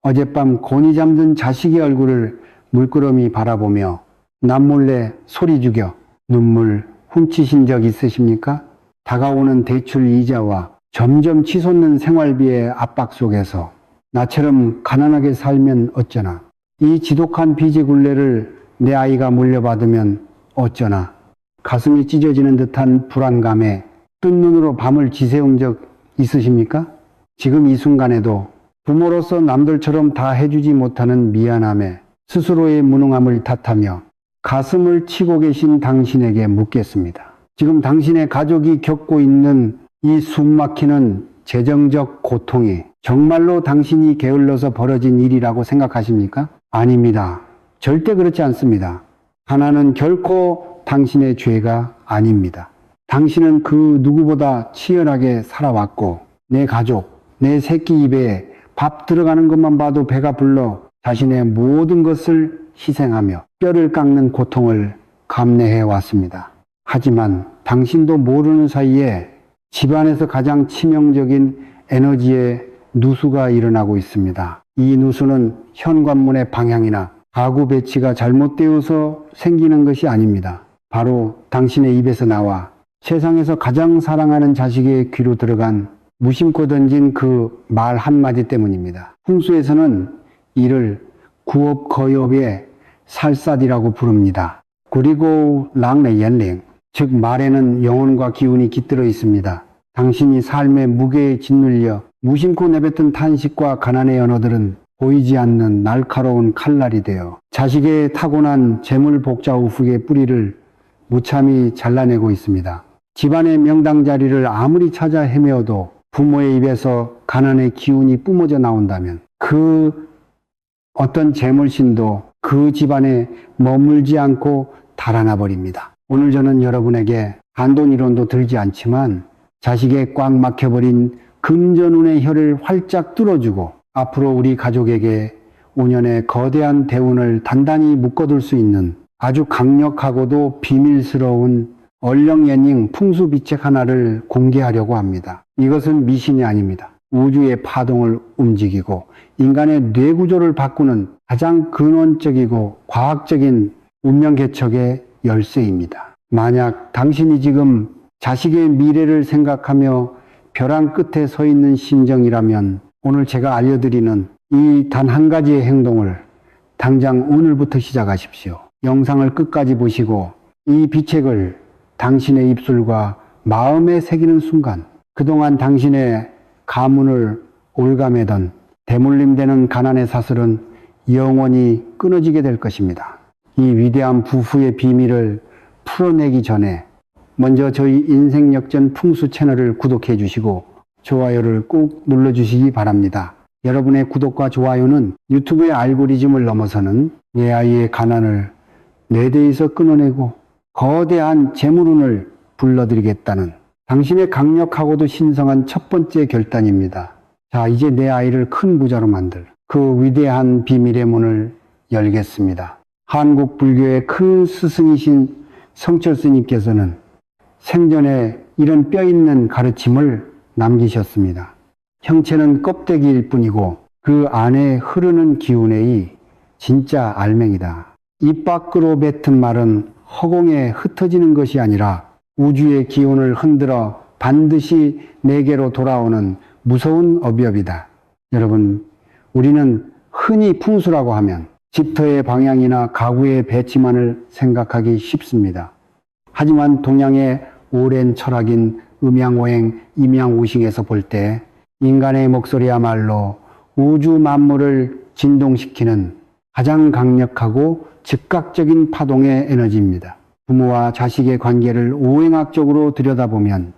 어젯밤 곤히 잠든 자식의 얼굴을 물끄러미 바라보며 남몰래 소리 죽여 눈물 훔치신 적 있으십니까? 다가오는 대출 이자와 점점 치솟는 생활비의 압박 속에서 나처럼 가난하게 살면 어쩌나, 이 지독한 빚의 굴레를 내 아이가 물려받으면 어쩌나, 가슴이 찢어지는 듯한 불안감에 뜬 눈으로 밤을 지새운 적 있으십니까? 지금 이 순간에도 부모로서 남들처럼 다 해주지 못하는 미안함에 스스로의 무능함을 탓하며 가슴을 치고 계신 당신에게 묻겠습니다. 지금 당신의 가족이 겪고 있는 이 숨막히는 재정적 고통이 정말로 당신이 게을러서 벌어진 일이라고 생각하십니까? 아닙니다. 절대 그렇지 않습니다. 가난은 결코 당신의 죄가 아닙니다. 당신은 그 누구보다 치열하게 살아왔고 내 가족, 내 새끼 입에 밥 들어가는 것만 봐도 배가 불러 자신의 모든 것을 희생하며 뼈를 깎는 고통을 감내해 왔습니다. 하지만 당신도 모르는 사이에 집안에서 가장 치명적인 에너지의 누수가 일어나고 있습니다. 이 누수는 현관문의 방향이나 가구 배치가 잘못되어서 생기는 것이 아닙니다. 바로 당신의 입에서 나와 세상에서 가장 사랑하는 자식의 귀로 들어간 무심코 던진 그 말 한마디 때문입니다. 풍수에서는 이를 구업거엽의 살사디라고 부릅니다. 그리고 랑네 연ling, 즉 말에는 영혼과 기운이 깃들어 있습니다. 당신이 삶의 무게에 짓눌려 무심코 내뱉은 탄식과 가난의 언어들은 보이지 않는 날카로운 칼날이 되어 자식의 타고난 재물 복자 우북의 뿌리를 무참히 잘라내고 있습니다. 집안의 명당 자리를 아무리 찾아 헤매어도 부모의 입에서 가난의 기운이 뿜어져 나온다면 그 어떤 재물신도 그 집안에 머물지 않고 달아나 버립니다. 오늘 저는 여러분에게 한돈이론도 들지 않지만 자식의 꽉 막혀버린 금전운의 혀를 활짝 뚫어주고 앞으로 우리 가족에게 5년의 거대한 대운을 단단히 묶어둘 수 있는 아주 강력하고도 비밀스러운 얼령예닝 풍수비책 하나를 공개하려고 합니다. 이것은 미신이 아닙니다. 우주의 파동을 움직이고 인간의 뇌구조를 바꾸는 가장 근원적이고 과학적인 운명개척의 열쇠입니다. 만약 당신이 지금 자식의 미래를 생각하며 벼랑 끝에 서 있는 심정이라면 오늘 제가 알려드리는 이 단 한 가지의 행동을 당장 오늘부터 시작하십시오. 영상을 끝까지 보시고 이 비책을 당신의 입술과 마음에 새기는 순간 그동안 당신의 가문을 올가매던 대물림되는 가난의 사슬은 영원히 끊어지게 될 것입니다. 이 위대한 부부의 비밀을 풀어내기 전에 먼저 저희 인생역전 풍수 채널을 구독해 주시고 좋아요를 꼭 눌러주시기 바랍니다. 여러분의 구독과 좋아요는 유튜브의 알고리즘을 넘어서는 내 아이의 가난을 내 대에서 끊어내고 거대한 재물운을 불러드리겠다는 당신의 강력하고도 신성한 첫 번째 결단입니다. 자, 이제 내 아이를 큰 부자로 만들 그 위대한 비밀의 문을 열겠습니다. 한국 불교의 큰 스승이신 성철 스님께서는 생전에 이런 뼈 있는 가르침을 남기셨습니다. 형체는 껍데기일 뿐이고 그 안에 흐르는 기운의 진짜 알맹이다. 입 밖으로 뱉은 말은 허공에 흩어지는 것이 아니라 우주의 기운을 흔들어 반드시 내게로 돌아오는 무서운 어비업이다. 여러분, 우리는 흔히 풍수라고 하면 집터의 방향이나 가구의 배치만을 생각하기 쉽습니다. 하지만 동양의 오랜 철학인 음양오행, 임양오싱에서 볼 때 인간의 목소리야말로 우주 만물을 진동시키는 가장 강력하고 즉각적인 파동의 에너지입니다. 부모와 자식의 관계를 오행학적으로 들여다보면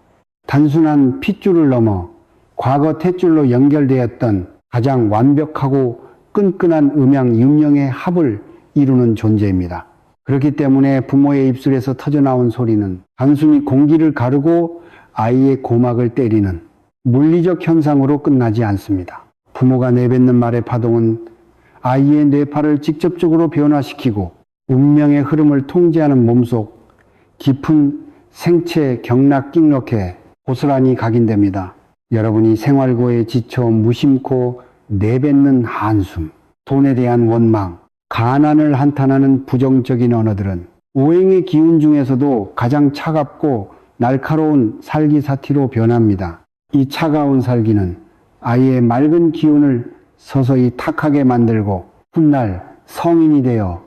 단순한 핏줄을 넘어 과거 탯줄로 연결되었던 가장 완벽하고 끈끈한 음양 윤영의 합을 이루는 존재입니다. 그렇기 때문에 부모의 입술에서 터져나온 소리는 단순히 공기를 가르고 아이의 고막을 때리는 물리적 현상으로 끝나지 않습니다. 부모가 내뱉는 말의 파동은 아이의 뇌파를 직접적으로 변화시키고 운명의 흐름을 통제하는 몸속 깊은 생체 경락 낑록에 고스란히 각인됩니다. 여러분이 생활고에 지쳐 무심코 내뱉는 한숨, 돈에 대한 원망, 가난을 한탄하는 부정적인 언어들은 오행의 기운 중에서도 가장 차갑고 날카로운 살기사티로 변합니다. 이 차가운 살기는 아이의 맑은 기운을 서서히 탁하게 만들고 훗날 성인이 되어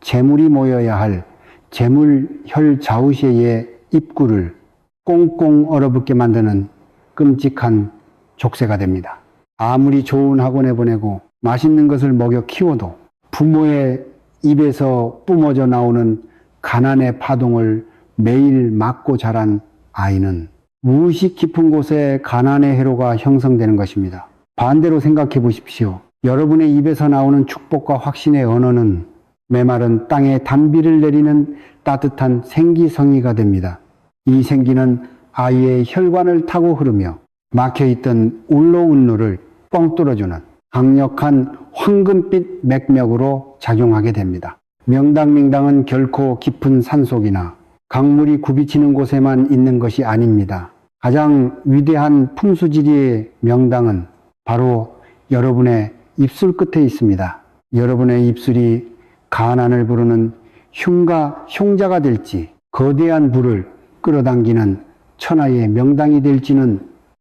재물이 모여야 할 재물혈 좌우시의 입구를 꽁꽁 얼어붙게 만드는 끔찍한 족쇄가 됩니다. 아무리 좋은 학원에 보내고 맛있는 것을 먹여 키워도 부모의 입에서 뿜어져 나오는 가난의 파동을 매일 맞고 자란 아이는 무의식 깊은 곳에 가난의 회로가 형성되는 것입니다. 반대로 생각해 보십시오. 여러분의 입에서 나오는 축복과 확신의 언어는 메마른 땅에 단비를 내리는 따뜻한 생기성이가 됩니다. 이 생기는 아이의 혈관을 타고 흐르며 막혀있던 울로운로를 뻥 뚫어주는 강력한 황금빛 맥脈으로 작용하게 됩니다. 명당명당은 결코 깊은 산속이나 강물이 굽이치는 곳에만 있는 것이 아닙니다. 가장 위대한 풍수지리의 명당은 바로 여러분의 입술 끝에 있습니다. 여러분의 입술이 가난을 부르는 흉자가 될지 거대한 불을 끌어당기는 천하의 명당이 될지는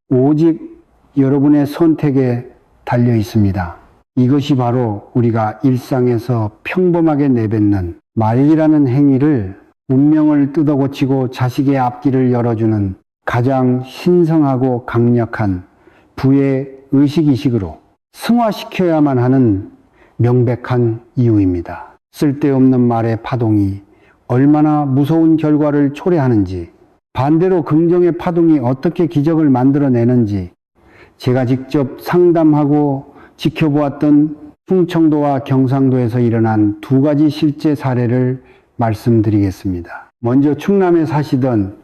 오직 여러분의 선택에 달려 있습니다. 이것이 바로 우리가 일상에서 평범하게 내뱉는 말이라는 행위를 운명을 뜯어고치고 자식의 앞길을 열어주는 가장 신성하고 강력한 부의 의식이식으로 승화시켜야만 하는 명백한 이유입니다. 쓸데없는 말의 파동이 얼마나 무서운 결과를 초래하는지, 반대로 긍정의 파동이 어떻게 기적을 만들어내는지 제가 직접 상담하고 지켜보았던 충청도와 경상도에서 일어난 두 가지 실제 사례를 말씀드리겠습니다. 먼저 충남에 사시던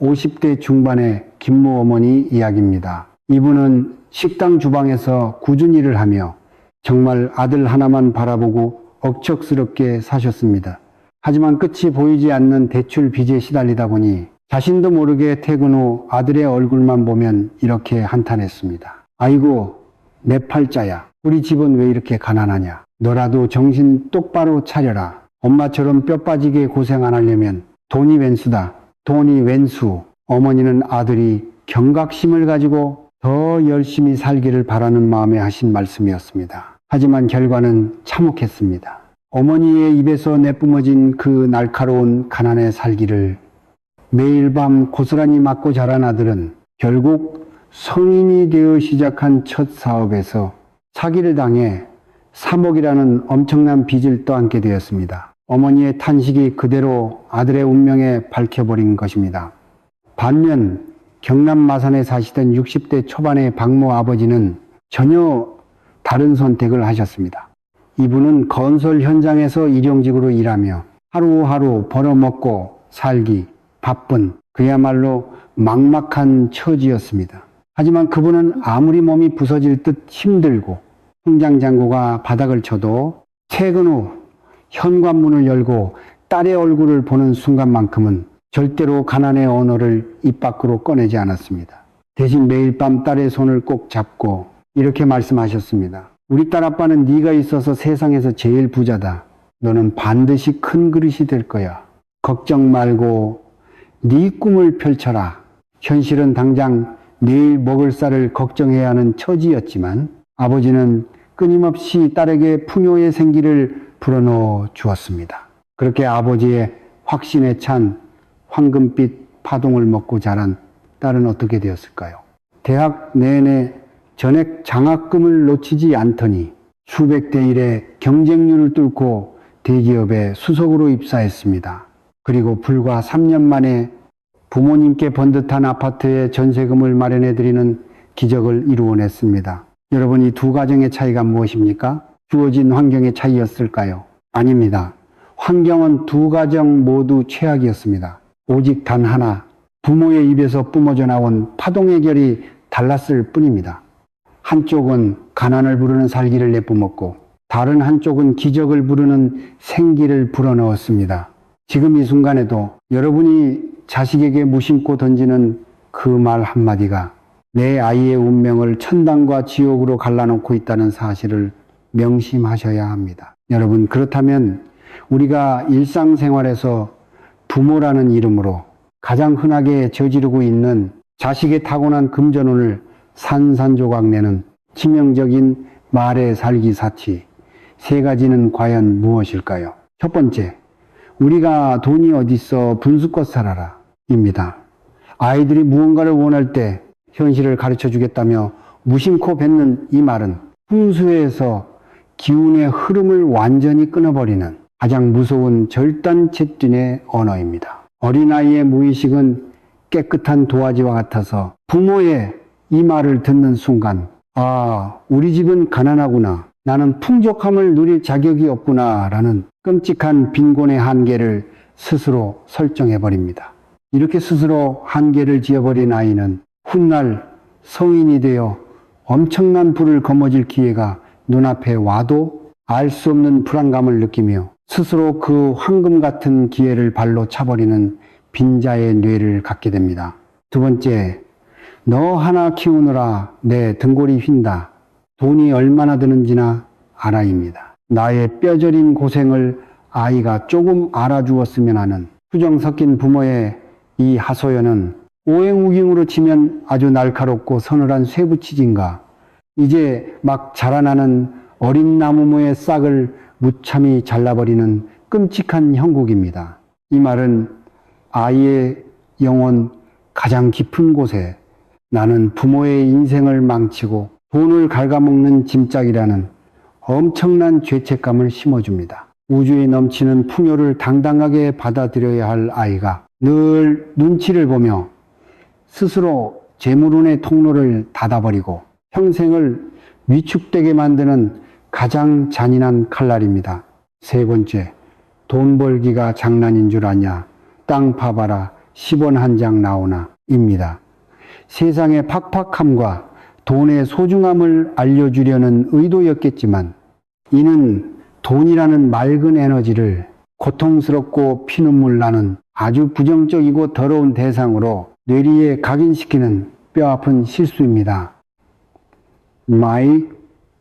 50대 중반의 김모 어머니 이야기입니다. 이분은 식당 주방에서 꾸준히 일을 하며 정말 아들 하나만 바라보고 억척스럽게 사셨습니다. 하지만 끝이 보이지 않는 대출 빚에 시달리다 보니 자신도 모르게 퇴근 후 아들의 얼굴만 보면 이렇게 한탄했습니다. 아이고 내 팔자야. 우리 집은 왜 이렇게 가난하냐. 너라도 정신 똑바로 차려라. 엄마처럼 뼈 빠지게 고생 안 하려면 돈이 웬수다. 돈이 웬수. 어머니는 아들이 경각심을 가지고 더 열심히 살기를 바라는 마음에 하신 말씀이었습니다. 하지만 결과는 참혹했습니다. 어머니의 입에서 내뿜어진 그 날카로운 가난의 살기를 매일 밤 고스란히 맞고 자란 아들은 결국 성인이 되어 시작한 첫 사업에서 사기를 당해 3억이라는 엄청난 빚을 떠안게 되었습니다. 어머니의 탄식이 그대로 아들의 운명에 밝혀버린 것입니다. 반면 경남 마산에 사시던 60대 초반의 박모 아버지는 전혀 다른 선택을 하셨습니다. 이분은 건설 현장에서 일용직으로 일하며 하루하루 벌어먹고 살기 바쁜 그야말로 막막한 처지였습니다. 하지만 그분은 아무리 몸이 부서질 듯 힘들고 통장 잔고가 바닥을 쳐도 퇴근 후 현관문을 열고 딸의 얼굴을 보는 순간만큼은 절대로 가난의 언어를 입 밖으로 꺼내지 않았습니다. 대신 매일 밤 딸의 손을 꼭 잡고 이렇게 말씀하셨습니다. 우리 딸 아빠는 네가 있어서 세상에서 제일 부자다. 너는 반드시 큰 그릇이 될 거야. 걱정 말고 네 꿈을 펼쳐라. 현실은 당장 내일 먹을 쌀을 걱정해야 하는 처지였지만 아버지는 끊임없이 딸에게 풍요의 생기를 불어넣어 주었습니다. 그렇게 아버지의 확신에 찬 황금빛 파동을 먹고 자란 딸은 어떻게 되었을까요? 대학 내내 전액 장학금을 놓치지 않더니 수백 대 1의 경쟁률을 뚫고 대기업에 수석으로 입사했습니다. 그리고 불과 3년 만에 부모님께 번듯한 아파트에 전세금을 마련해드리는 기적을 이루어냈습니다. 여러분, 이 두 가정의 차이가 무엇입니까? 주어진 환경의 차이였을까요? 아닙니다. 환경은 두 가정 모두 최악이었습니다. 오직 단 하나, 부모의 입에서 뿜어져 나온 파동의 결이 달랐을 뿐입니다. 한쪽은 가난을 부르는 살기를 내뿜었고 다른 한쪽은 기적을 부르는 생기를 불어넣었습니다. 지금 이 순간에도 여러분이 자식에게 무심코 던지는 그 말 한마디가 내 아이의 운명을 천당과 지옥으로 갈라놓고 있다는 사실을 명심하셔야 합니다. 여러분, 그렇다면 우리가 일상생활에서 부모라는 이름으로 가장 흔하게 저지르고 있는 자식의 타고난 금전운을 산산조각 내는 치명적인 말의 살기 사치, 세 가지는 과연 무엇일까요? 첫 번째, 우리가 돈이 어딨어 분수껏 살아라 입니다. 아이들이 무언가를 원할 때 현실을 가르쳐 주겠다며 무심코 뱉는 이 말은 풍수에서 기운의 흐름을 완전히 끊어버리는 가장 무서운 절단채뛴의 언어입니다. 어린아이의 무의식은 깨끗한 도화지와 같아서 부모의 이 말을 듣는 순간, 아, 우리 집은 가난하구나. 나는 풍족함을 누릴 자격이 없구나. 라는 끔찍한 빈곤의 한계를 스스로 설정해버립니다. 이렇게 스스로 한계를 지어버린 아이는 훗날 성인이 되어 엄청난 불을 거머쥘 기회가 눈앞에 와도 알 수 없는 불안감을 느끼며 스스로 그 황금 같은 기회를 발로 차버리는 빈자의 뇌를 갖게 됩니다. 두 번째, 너 하나 키우느라 내 등골이 휜다. 돈이 얼마나 드는지나 알아입니다. 나의 뼈저린 고생을 아이가 조금 알아주었으면 하는 수정 섞인 부모의 이 하소연은 오행우경으로 치면 아주 날카롭고 서늘한 쇠붙이진가, 이제 막 자라나는 어린 나무모의 싹을 무참히 잘라버리는 끔찍한 형국입니다. 이 말은 아이의 영혼 가장 깊은 곳에 나는 부모의 인생을 망치고 돈을 갉아먹는 짐짝이라는 엄청난 죄책감을 심어줍니다. 우주에 넘치는 풍요를 당당하게 받아들여야 할 아이가 늘 눈치를 보며 스스로 재물운의 통로를 닫아버리고 평생을 위축되게 만드는 가장 잔인한 칼날입니다. 세 번째, 돈 벌기가 장난인 줄 아냐. 땅 파봐라 10원 한 장 나오나 입니다. 세상의 팍팍함과 돈의 소중함을 알려주려는 의도였겠지만 이는 돈이라는 맑은 에너지를 고통스럽고 피눈물 나는 아주 부정적이고 더러운 대상으로 뇌리에 각인시키는 뼈아픈 실수입니다. 마이,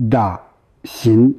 다, 신,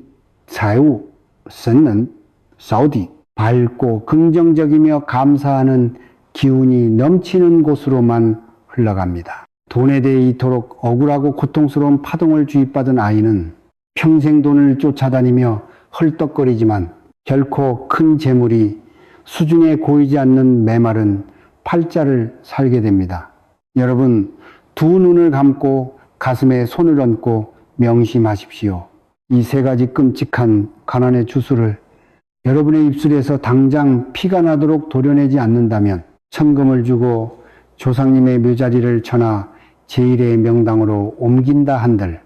财우, 선는, 사우디. 밝고 긍정적이며 감사하는 기운이 넘치는 곳으로만 흘러갑니다. 돈에 대해 이토록 억울하고 고통스러운 파동을 주입받은 아이는 평생 돈을 쫓아다니며 헐떡거리지만 결코 큰 재물이 수중에 고이지 않는 메마른 팔자를 살게 됩니다. 여러분, 두 눈을 감고 가슴에 손을 얹고 명심하십시오. 이 세 가지 끔찍한 가난의 주술을 여러분의 입술에서 당장 피가 나도록 도려내지 않는다면 천금을 주고 조상님의 묘자리를 쳐나 제1의 명당으로 옮긴다 한들,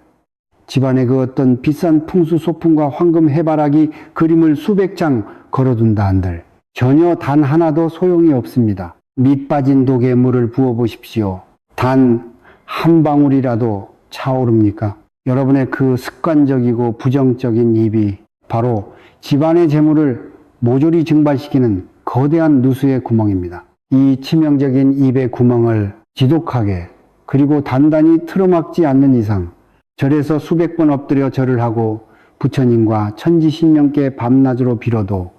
집안에 그 어떤 비싼 풍수 소품과 황금 해바라기 그림을 수백 장 걸어둔다 한들 전혀 단 하나도 소용이 없습니다. 밑 빠진 독에 물을 부어보십시오. 단 한 방울이라도 차오릅니까? 여러분의 그 습관적이고 부정적인 입이 바로 집안의 재물을 모조리 증발시키는 거대한 누수의 구멍입니다. 이 치명적인 입의 구멍을 지독하게 그리고 단단히 틀어막지 않는 이상 절에서 수백 번 엎드려 절을 하고 부처님과 천지신명께 밤낮으로 빌어도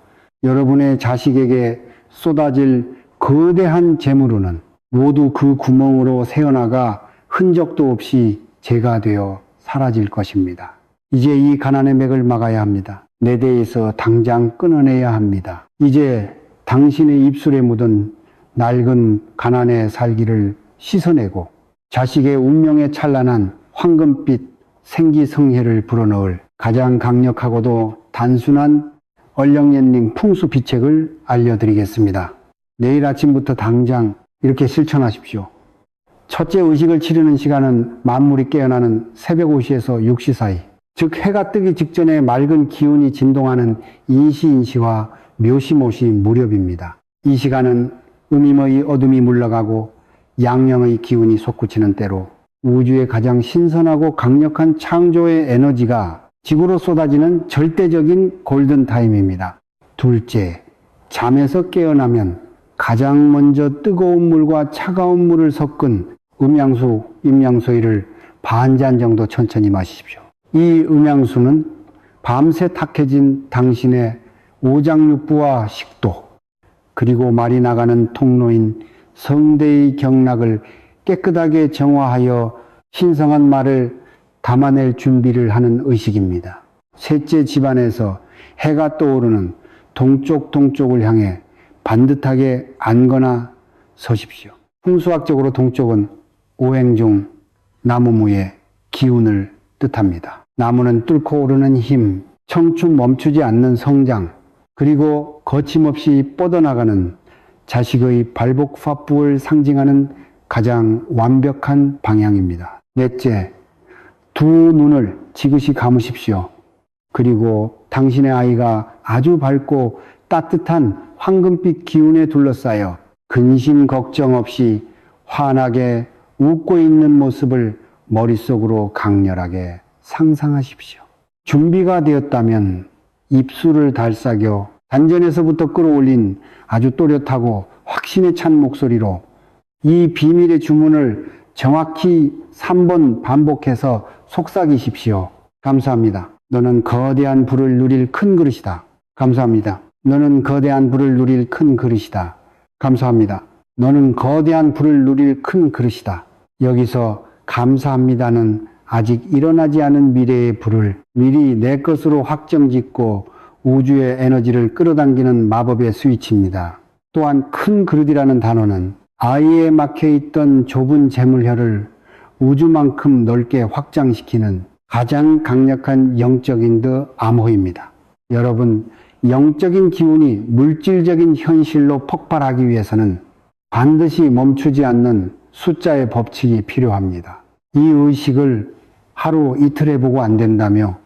여러분의 자식에게 쏟아질 거대한 재물은 모두 그 구멍으로 새어나가 흔적도 없이 재가 되어 사라질 것입니다. 이제 이 가난의 맥을 막아야 합니다. 내 대에서 당장 끊어내야 합니다. 이제 당신의 입술에 묻은 낡은 가난의 살기를 씻어내고 자식의 운명에 찬란한 황금빛 생기성혜를 불어넣을 가장 강력하고도 단순한 얼령옌링 풍수비책을 알려드리겠습니다. 내일 아침부터 당장 이렇게 실천하십시오. 첫째 의식을 치르는 시간은 만물이 깨어나는 새벽 5시에서 6시 사이, 즉 해가 뜨기 직전에 맑은 기운이 진동하는 인시인시와 묘시모시 무렵입니다. 이 시간은 음임의 어둠이 물러가고 양령의 기운이 솟구치는 때로 우주의 가장 신선하고 강력한 창조의 에너지가 지구로 쏟아지는 절대적인 골든타임입니다. 둘째, 잠에서 깨어나면 가장 먼저 뜨거운 물과 차가운 물을 섞은 음양수, 임양소위를 반 잔 정도 천천히 마시십시오. 이 음양수는 밤새 탁해진 당신의 오장육부와 식도, 그리고 말이 나가는 통로인 성대의 경락을 깨끗하게 정화하여 신성한 말을 담아낼 준비를 하는 의식입니다. 셋째 집안에서 해가 떠오르는 동쪽을 향해 반듯하게 앉거나 서십시오. 풍수학적으로 동쪽은 오행 중 나무무의 기운을 뜻합니다. 나무는 뚫고 오르는 힘, 청춘 멈추지 않는 성장, 그리고 거침없이 뻗어나가는 자식의 발복화부를 상징하는 가장 완벽한 방향입니다. 넷째, 두 눈을 지그시 감으십시오. 그리고 당신의 아이가 아주 밝고 따뜻한 황금빛 기운에 둘러싸여 근심 걱정 없이 환하게 웃고 있는 모습을 머릿속으로 강렬하게 상상하십시오. 준비가 되었다면 입술을 달싹여 단전에서부터 끌어올린 아주 또렷하고 확신에 찬 목소리로 이 비밀의 주문을 정확히 3번 반복해서 속삭이십시오. 감사합니다. 너는 거대한 부를 누릴 큰 그릇이다. 감사합니다. 너는 거대한 부를 누릴 큰 그릇이다. 감사합니다. 너는 거대한 부를 누릴 큰 그릇이다. 여기서 감사합니다는 아직 일어나지 않은 미래의 부를 미리 내 것으로 확정짓고 우주의 에너지를 끌어당기는 마법의 스위치입니다. 또한 큰 그릇이라는 단어는 아이에 막혀있던 좁은 재물혈을 우주만큼 넓게 확장시키는 가장 강력한 영적인 더 암호입니다. 여러분, 영적인 기운이 물질적인 현실로 폭발하기 위해서는 반드시 멈추지 않는 숫자의 법칙이 필요합니다. 이 의식을 하루 이틀 해보고 안 된다며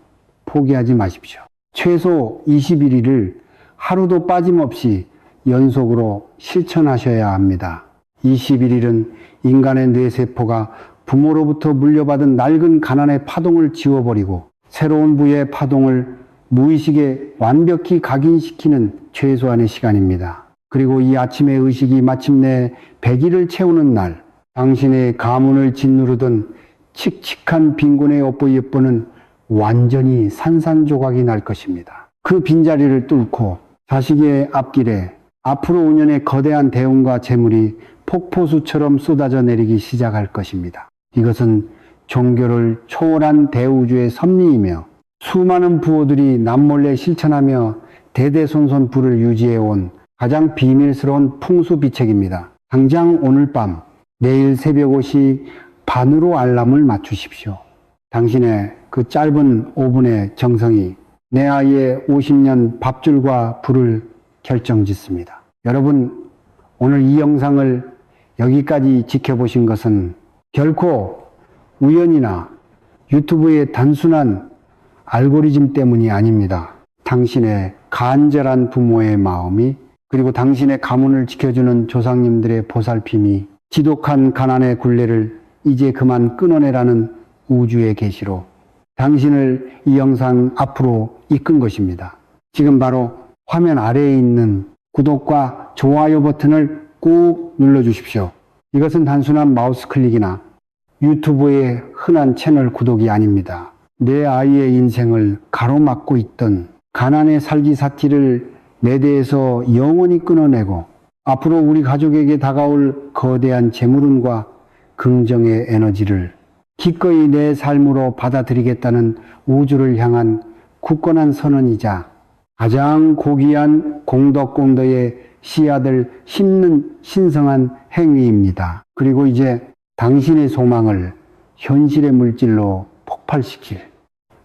포기하지 마십시오. 최소 21일을 하루도 빠짐없이 연속으로 실천하셔야 합니다. 21일은 인간의 뇌세포가 부모로부터 물려받은 낡은 가난의 파동을 지워버리고 새로운 부의 파동을 무의식에 완벽히 각인시키는 최소한의 시간입니다. 그리고 이 아침의 의식이 마침내 100일을 채우는 날, 당신의 가문을 짓누르던 칙칙한 빈곤의 엿보는 완전히 산산조각이 날 것입니다. 그 빈자리를 뚫고 자식의 앞길에 앞으로 5년의 거대한 대운과 재물이 폭포수처럼 쏟아져 내리기 시작할 것입니다. 이것은 종교를 초월한 대우주의 섭리이며 수많은 부호들이 남몰래 실천하며 대대손손 부를 유지해온 가장 비밀스러운 풍수비책입니다. 당장 오늘 밤, 내일 새벽 5시 반으로 알람을 맞추십시오. 당신의 그 짧은 5분의 정성이 내 아이의 50년 밥줄과 부를 결정짓습니다. 여러분, 오늘 이 영상을 여기까지 지켜보신 것은 결코 우연이나 유튜브의 단순한 알고리즘 때문이 아닙니다. 당신의 간절한 부모의 마음이, 그리고 당신의 가문을 지켜주는 조상님들의 보살핌이 지독한 가난의 굴레를 이제 그만 끊어내라는 우주의 계시로 당신을 이 영상 앞으로 이끈 것입니다. 지금 바로 화면 아래에 있는 구독과 좋아요 버튼을 꾹 눌러주십시오. 이것은 단순한 마우스 클릭이나 유튜브의 흔한 채널 구독이 아닙니다. 내 아이의 인생을 가로막고 있던 가난의 살기사티를 내 대에서 영원히 끊어내고 앞으로 우리 가족에게 다가올 거대한 재물운과 긍정의 에너지를 기꺼이 내 삶으로 받아들이겠다는 우주를 향한 굳건한 선언이자 가장 고귀한 공덕공덕의 씨앗을 심는 신성한 행위입니다. 그리고 이제 당신의 소망을 현실의 물질로 폭발시킬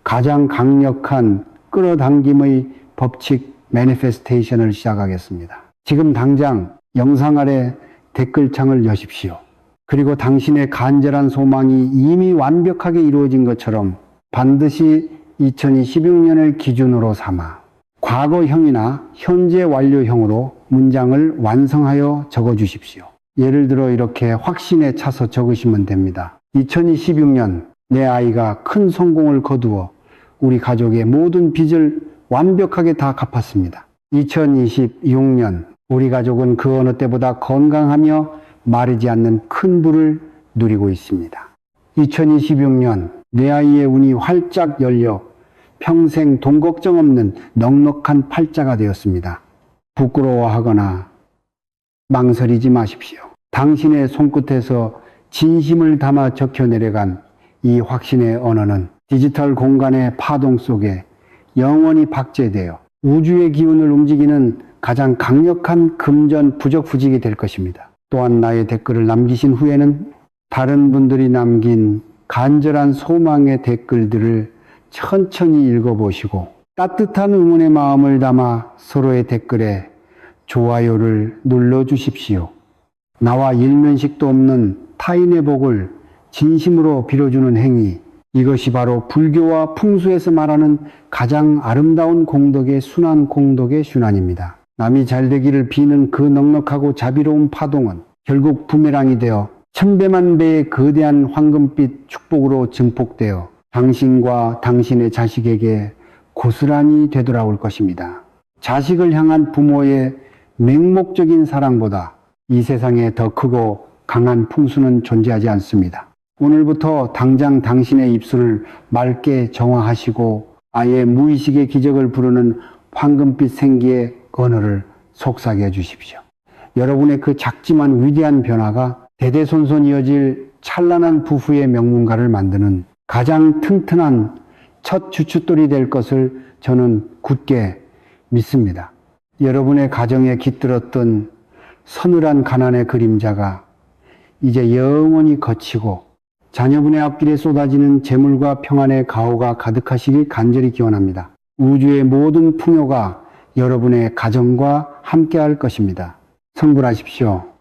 가장 강력한 끌어당김의 법칙 매니페스테이션을 시작하겠습니다. 지금 당장 영상 아래 댓글창을 여십시오. 그리고 당신의 간절한 소망이 이미 완벽하게 이루어진 것처럼 반드시 2026년을 기준으로 삼아 과거형이나 현재 완료형으로 문장을 완성하여 적어주십시오. 예를 들어 이렇게 확신에 차서 적으시면 됩니다. 2026년 내 아이가 큰 성공을 거두어 우리 가족의 모든 빚을 완벽하게 다 갚았습니다. 2026년 우리 가족은 그 어느 때보다 건강하며 마르지 않는 큰 부를 누리고 있습니다. 2026년 내 아이의 운이 활짝 열려 평생 돈 걱정 없는 넉넉한 팔자가 되었습니다. 부끄러워하거나 망설이지 마십시오. 당신의 손끝에서 진심을 담아 적혀 내려간 이 확신의 언어는 디지털 공간의 파동 속에 영원히 박제되어 우주의 기운을 움직이는 가장 강력한 금전 부적부직이 될 것입니다. 또한 나의 댓글을 남기신 후에는 다른 분들이 남긴 간절한 소망의 댓글들을 천천히 읽어보시고 따뜻한 응원의 마음을 담아 서로의 댓글에 좋아요를 눌러주십시오. 나와 일면식도 없는 타인의 복을 진심으로 빌어주는 행위, 이것이 바로 불교와 풍수에서 말하는 가장 아름다운 공덕의 순환 공덕의 순환입니다. 남이 잘되기를 비는 그 넉넉하고 자비로운 파동은 결국 부메랑이 되어 천배만 배의 거대한 황금빛 축복으로 증폭되어 당신과 당신의 자식에게 고스란히 되돌아올 것입니다. 자식을 향한 부모의 맹목적인 사랑보다 이 세상에 더 크고 강한 풍수는 존재하지 않습니다. 오늘부터 당장 당신의 입술을 맑게 정화하시고 아예 무의식의 기적을 부르는 황금빛 생기의 언어를 속삭여 주십시오. 여러분의 그 작지만 위대한 변화가 대대손손 이어질 찬란한 부부의 명문가를 만드는 가장 튼튼한 첫 주춧돌이 될 것을 저는 굳게 믿습니다. 여러분의 가정에 깃들었던 서늘한 가난의 그림자가 이제 영원히 거치고 자녀분의 앞길에 쏟아지는 재물과 평안의 가호가 가득하시길 간절히 기원합니다. 우주의 모든 풍요가 여러분의 가정과 함께할 것입니다. 성불하십시오.